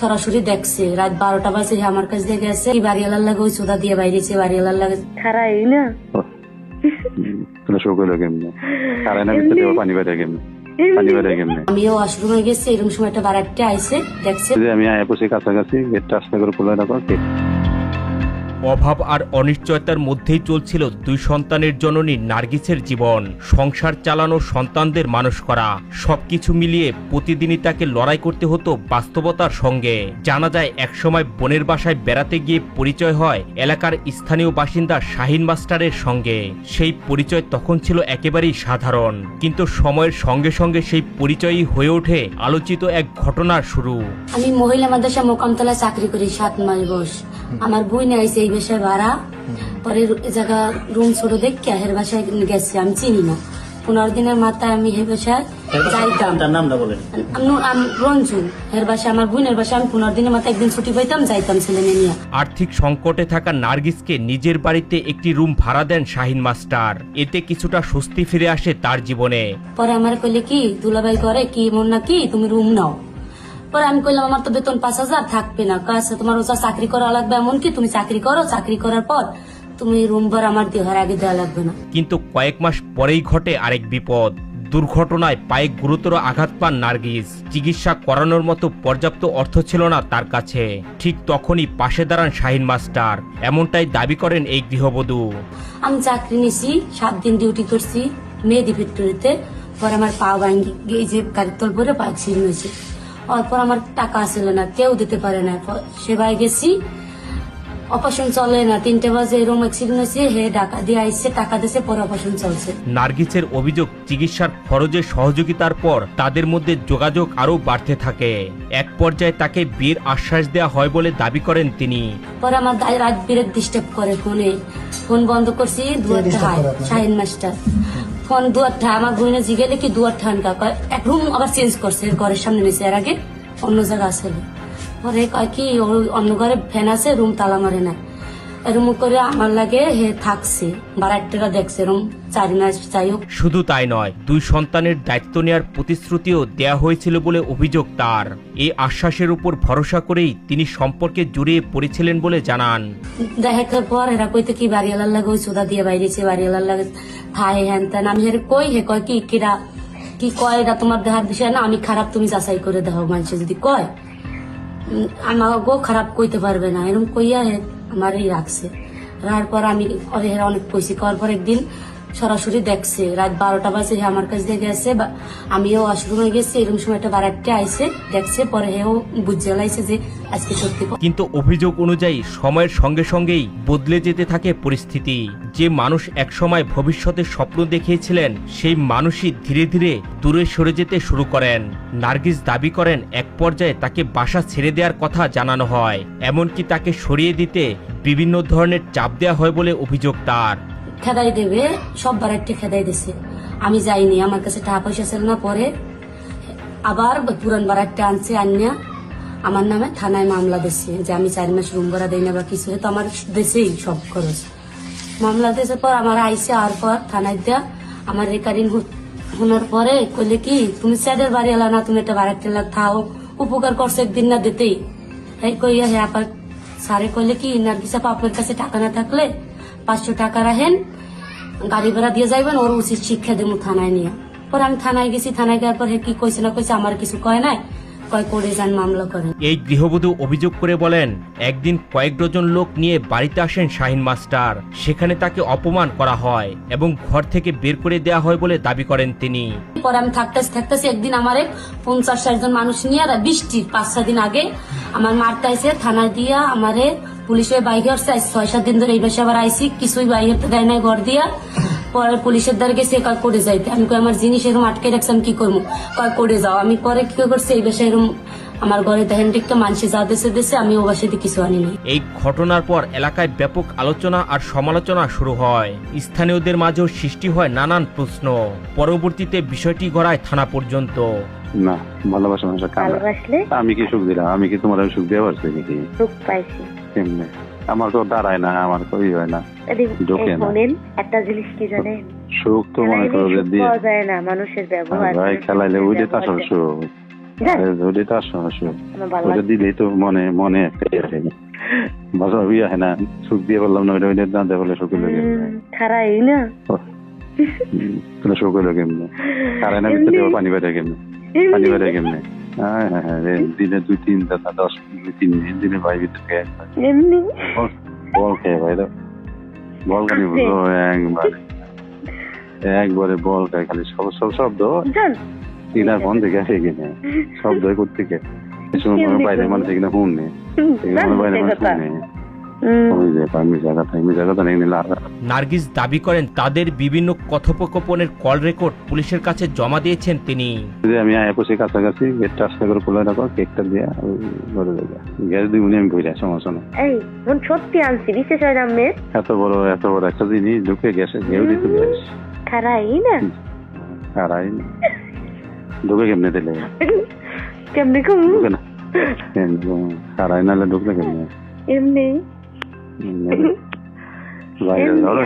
সরাসরি দেখছে রাত 12টা বাজে আমার কাছে দেখে গেছে বাড়িওয়ালার লাগে ওই সোদা দিয়ে বাইরেছে বাড়িওয়ালার লাগে খারাই না শোক হইলো কেমনি খারাই না ভিতরে পানি বেড়ে কেমনি পানি বেড়ে কেমনি আমিও ওয়াশরুমে গেছি এরকম সময় একটা বারাটে আইছে দেখছে যে আমি আয়া বসে কাছাকাছি গেটটা আস্তে করে খোলা রাখো অভাব আর অনিশ্চয়তার মধ্যেই চলছিল দুই সন্তানের জননী নার্গিসের জীবন। সংসার চালানো, সন্তানদের মানুষ করা, সবকিছু মিলিয়ে প্রতিদিনই তাকে লড়াই করতে হতো বাস্তবতার সঙ্গে। জানা যায় একসময় বোনের বাসায় বেড়াতে গিয়ে পরিচয় হয় এলাকার স্থানীয় বাসিন্দা শাহিন মাস্টারের সঙ্গে। সেই পরিচয় তখন ছিল একেবারেই সাধারণ, কিন্তু সময়ের সঙ্গে সঙ্গে সেই পরিচয়ই হয়ে ওঠে আলোচিত এক ঘটনার শুরু। আমি মহিলা মাদ্রাসা মোকামতলায় চাকরি করি 7 মাস বয়স। আমার বই নিয়েছে এই বাসায় ভাড়া, পরে জায়গা রুম ছোট দেখে হের বাসায় গেছে, আমি চিনি না। 15 দিনের মাথায় আমি হে বাসায় যাইতাম, রঞ্জু হের বাসায় আমার বোনের বাসায় আমি 15 দিনের মাথায় একদিন ছুটি পাইতাম, যাইতাম ছেলে মেয়ে নিয়ে। আর্থিক সংকটে থাকা নার্গিসকে নিজের বাড়িতে একটি রুম ভাড়া দেন শাহিন মাস্টার। এতে কিছুটা স্বস্তি ফিরে আসে তার জীবনে। পরে আমার কইলে কি দুলাভাই করে কি মন না কি তুমি রুম নাও। পরে আমি কইলাম আমার তো বেতন 5,000 থাকবে না, কাছে তোমার ওটা চাকরি করা লাগবে, এমন কি তুমি চাকরি করো, চাকরি করার পর তুমি রুম ভাড়া আমার দেওয়ার আগে দেওয়া লাগবে না। কিন্তু কয়েক মাস পরেই ঘটে আরেক বিপদ। দুর্ঘটনায় পায়ে গুরুতর আঘাত পান নার্গিস। চিকিৎসা করানোর মতো পর্যাপ্ত অর্থ ছিল না তার কাছে। ঠিক তখনই পাশে দাঁড়ান শাহিন মাস্টার, এমনটাই দাবি করেন এই গৃহবধূ। আমি চাকরি নিছি, 7 দিন ডিউটি করছি মেহেদি ফ্যাক্টরিতে। পরে আমার পা ভাঙ্গি এই যে গাড়ির তল পরে পা ছিঁড়ে হয়েছে। অরপর আমার টাকা ছিল না, কেউ দিতে পারে না। সেবায় গেছি, অপারেশন চলে না, 3টে বাজে এরকম অ্যাক্সিডেন্ট হয়েছে, হে টাকা দিয়ে আইসে, টাকা দিয়েছে, পরে অপারেশন চলছে। নার্গিসের অভিযোগ, চিকিৎসার খরচে সহযোগিতার পর তাদের মধ্যে যোগাযোগ আরো বাড়তে থাকে। এক পর্যায়ে তাকে বিয়ের আশ্বাস দেওয়া হয় বলে দাবি করেন তিনি। পরে আমার রাত বিরেত ডিস্টার্ব করে ফোনে, ফোন বন্ধ করছি, দুয়ারটা হয় শাহিন মাস্টার ফোন দুয়ারটা আমার বোনে জিগেলে কি দুয়ারটা এক রুম আবার চেঞ্জ করছে, ঘরের সামনে নিয়েছে, এর আগে অন্য জায়গা আছে। পরে কয় কি অন্য ঘরে ফ্যান আছে, রুম তালা মারে না, এরকম করে আমার লাগে হে থাকছে, বারাট্টারা দেখছে এরকম 4 মাস। যাই হোক, শুধু তাই নয়, দুই সন্তানের দায়িত্ব নেওয়ার প্রতিশ্রুতিও দেয়া হয়েছিল বলে অভিযোগ তার। এই আশ্বাসের উপর ভরসা করেই তিনি সম্পর্কে জড়িয়ে পড়েছিলেন বলে জানান। দেখার পর এরা কইতে কি বাড়িওয়ালার লাগে ওই সোদা দিয়ে বাইরেছে, বাড়িওয়ালার লাগে হাই হ্যান ত্যান। আমি হেরে কই, হে কয় কি কিরা কি কয়, এটা তোমার দেহার বিষয় না, আমি খারাপ, তুমি যাচাই করে দেখো। মানুষ যদি কয় আমাকে খারাপ কইতে পারবে না, এরকম কইয়া আমারই রাখছে। রাখার পর আমি অনেক কইছি, করার পর একদিন সরাসরি দেখছে রাত 12টা বাজে আমার কাছে দেখে গেছে। আমিও ওয়াশরুমে গেছি, এরকম সময় একটা বারাটে আইসে দেখছে, পরে হেও বুঝে লাইছে যে আজকে সত্যি। কিন্তু অভিযোগ অনুযায়ী সময়ের সঙ্গে সঙ্গেই বদলে যেতে থাকে পরিস্থিতি। যে মানুষ একসময় ভবিষ্যতের স্বপ্ন দেখিয়েছিলেন, সেই মানুষই ধীরে ধীরে দূরে সরে যেতে শুরু করেন। নার্গিস দাবি করেন এক পর্যায়ে তাকে বাসা ছেড়ে দেওয়ার কথা জানানো হয়, এমনকি তাকে সরিয়ে দিতে বিভিন্ন ধরনের চাপ দেওয়া হয় বলে অভিযোগ তার। খেদাই দেবে, সব বারাটে খেদাই দিছে, আমি যাইনি, আমার কাছে টাকা পয়সা ছিল না। পরে আবার পুরান বারাটে আনছে, আনিয়া আমার নামে থানায় মামলা দিচ্ছে যে আমি 4 মাস রুম ভাড়া দেই না বা কিছু, তো আমার দেশেই সব খরচ। মামলা দিয়েছে পর আমার আইসে, আর পর থানায় দেয়া আমার রেকারিং শোনার পরে কইলে কি তুমি স্যারের বাড়ি এলা না, তুমি একটা বারাটে থাও, উপকার করছো একদিন না দিতেই। এই কইয়া হে আবার স্যারে কইলে কি নার্গিস আপা আপনার কাছে টাকা না থাকলে 500 টাকা রাখেন, গাড়ি ভাড়া দিয়ে যাইবেন, ওর উচিত শিক্ষা দেবো থানায় নিয়ে। পরে আমি থানায় গেছি, থানায় যাওয়ার পর কি কইছে না কইছে আমার কিছু কয় নাই, কয় করে যান মামলা করেন। এই গৃহবধূ অভিযোগ করে বলেন, একদিন কয়েক ডজন লোক নিয়ে বাড়িতে আসেন শাহিন মাস্টার। সেখানে তাকে অপমান করা হয় এবং ঘর থেকে বের করে দেওয়া হয় বলে দাবি করেন তিনি। পরে আমি থাকতেছি একদিন আমারে 50-60 জন মানুষ নিয়ে বৃষ্টির 5-6 দিন আগে আমার মারতে আইসে, থানায় দিয়া আমারে পুলিশের বাইকে আসছে। 6-7 দিন ধরে এই বাসে আবার আইসি, কিছুই বাইরে দেয় নাই ঘর দিয়া। পরে পুলিশের দ্বারা গেছে কয় করে যাইতে, আমি কই আমার জিনিস এরকম আটকে রাখছি, আমি কি করবো, কয় করে যাও। আমি পরে কি করছি, এই বাসায় এরকম আমার ঘরে দেখেন দিকটা মানুষে যা দেশে আমি ও বাসাতে কিছু আনি নাই। এই ঘটনার পর এলাকায় ব্যাপক আলোচনা আর সমালোচনা শুরু হয়। স্থানীয়দের মাঝেও সৃষ্টি হয় নানান প্রশ্ন। পরবর্তীতে বিষয়টি গড়ায় থানা পর্যন্ত। না, ভালোবাসা মানুষের ভালোবাসলে আমি কি সুখ দিলাম, আমি কি তোমার সুখ দেওয়া পারছি নাকি? সুখ পাইছি কেমনে? আমার তো দাঁড়ায় না, আমার তো হয় না, ঢোকে না। একটা জিনিস কি জানেন, সুখ তো মনে করো যে দিয়ে পাওয়া যায় না, মানুষের ব্যবহার খেলাইলে ওই যে আসল সুখ। যান ওটাই তো আসো আসো আমার ভালো ওটা লাগছে দিলেই তো মনে মনে একটা ইয়ে থাকে বাসা ইয়ে হয় না সুখ দিয়ে বললাম না ওইটা না দেয় বলে সুখ হইলো কেমনে খারা এই না তোরা সুখ হইলো কেমনে কারে না ভিতরে পানি বেড়ে কেমনে পানি বেড়ে কেমনে হ্যাঁ হ্যাঁ হ্যাঁ দিনে 2-3 10 2-3 দিনে ভাই ভিতরে একবার এমনি বল খেয়ে ভাই দাও বল খালি বুঝো একবারে বল খাই খালি সব সব শব্দ যান তিনার ফোন থেকে আসে কিনে শব্দ করতে কে বাইরে মানুষ এখানে ফোন নেই বাইরে মানুষ ফোন নেই নার্গিস দাবি করেন তাদের বিভিন্ন কথোপকথনের কল রেকর্ড পুলিশের কাছে জমা দিয়েছেন তিনি। আমি আয়াপসে কাছাকাছি গেটটা আস্তে করে খোলা রাখো কেকটা দিয়ে ঘরে যাবে গ্যাস দিয়ে উনি আমি কইরা সমস্যা না এই মন সত্যি আনছি বিশেষ হয় না মেয়ে এত বড় একটা জিনিস ঢুকে গেছে গেউ দিতে গ্যাস খারা এই না হারাই না ঢুকে কেমনে দিলে কেমনি কম ঢুকে না হারাই নাহলে ঢুকলে কেমনে এমনি বাইরে ধরো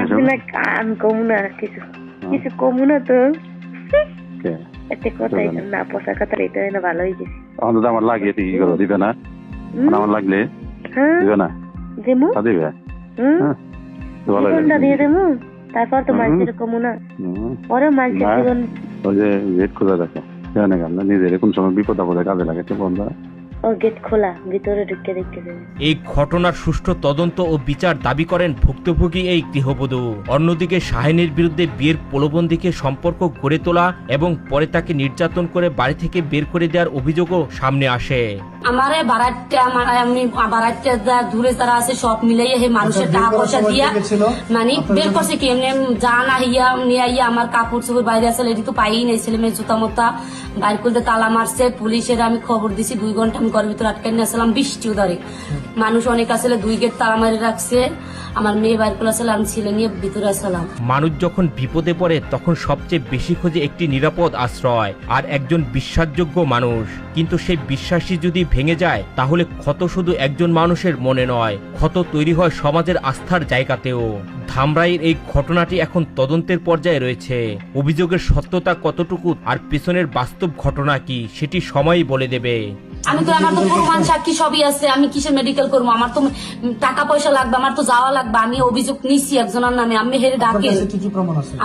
কান কমু না কিছু কিছু কমু না তো একটা কথা না পোষা কথা এটা না ভালো হয়ে গেছে অন্তত আমার লাগিয়ে কি করো দিবে না আমার লাগলে দিবে না দেমু দিবে জীবনটা দিয়ে দেবো তারপর তো মানুষের কমু না পরে মানুষের জীবন ওই যে গেট খোলা দেখো জানে কেন নিজের কোন সময় বিপদ আপদে কাজে লাগে তো বন্ধ ও গেট খোলা ভিতরে ঢুকে দেখতে দেবে। এই ঘটনার সুষ্ঠু তদন্ত ও বিচার দাবি করেন ভুক্তভোগী এই গৃহবধূ। অন্যদিকে শাহিনের বিরুদ্ধে বিয়ের প্রলোভনদিকে সম্পর্ক গড়ে তোলা এবং পরে তাকে নির্যাতন করে বাড়ি থেকে বের করে দেওয়ার অভিযোগও সামনে আসে। আমারে আমি বারাইটা দূরে যারা আছে সব মিলাই হে মানুষের টাকা পয়সা দিয়া মানে বের করছে কি এমনি জান আহিয়া নিয়ে আইয়া আমার কাপড় চোপড় বাইরে আসলে এটি তো পাই নাই ছেলে মেয়ে জুতা মোতা বাইর করতে তালা মারছে পুলিশের আমি খবর দিছি 2 ঘন্টা আমি ঘরের ভিতরে আটকে নিয়ে আসলাম বৃষ্টিও ধরে মানুষ অনেক আসলে 2 গেট তালা মারি রাখছে আমার মেয়ে বাইর করে আসলে আমি ছেলে নিয়ে ভিতরে আসলাম। মানুষ যখন বিপদে পড়ে তখন সবচেয়ে বেশি খোঁজে একটি নিরাপদ আশ্রয় আর একজন বিশ্বাসযোগ্য মানুষ, কিন্তু সেই বিশ্বাসই যদি ভেঙে যায় তাহলে ক্ষত শুধু একজন মানুষের মনে নয়, ক্ষত তৈরি হয় সমাজের আস্থার জায়গাতেও। ধামরাইয়ের এই ঘটনাটি এখন তদন্তের পর্যায়ে রয়েছে। অভিযোগের সত্যতা কতটুকু আর পেছনের বাস্তব ঘটনা কি সেটি সময়ই বলে দেবে। আমি তো আমার তো প্রমাণ সাক্ষী সবই আছে, আমি কিসের মেডিকেল করবো? আমার তো টাকা পয়সা লাগবে, আমার তো যাওয়া লাগবে। আমি অভিযোগ নিচ্ছি একজনের নামে, আমি হেরে ডাকে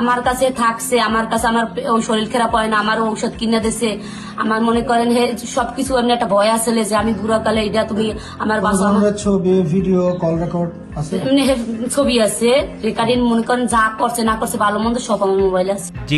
আমার কাছে থাকছে, আমার কাছে আমার ওই শরীর খারাপ হয় না, আমার ঔষধ কিনে দিছে, আমার মনে করেন হে সবকিছু এমনি একটা ভয় আসলে যে আমি বুড়াকালে এটা তুমি আমার বাসা ছবি ভিডিও কল রেকর্ড আছে, এমনি ছবি আছে রেকর্ডিং, মনে করেন যা করছে না করছে ভালো মন্দ সব আমার মোবাইল আছে। যে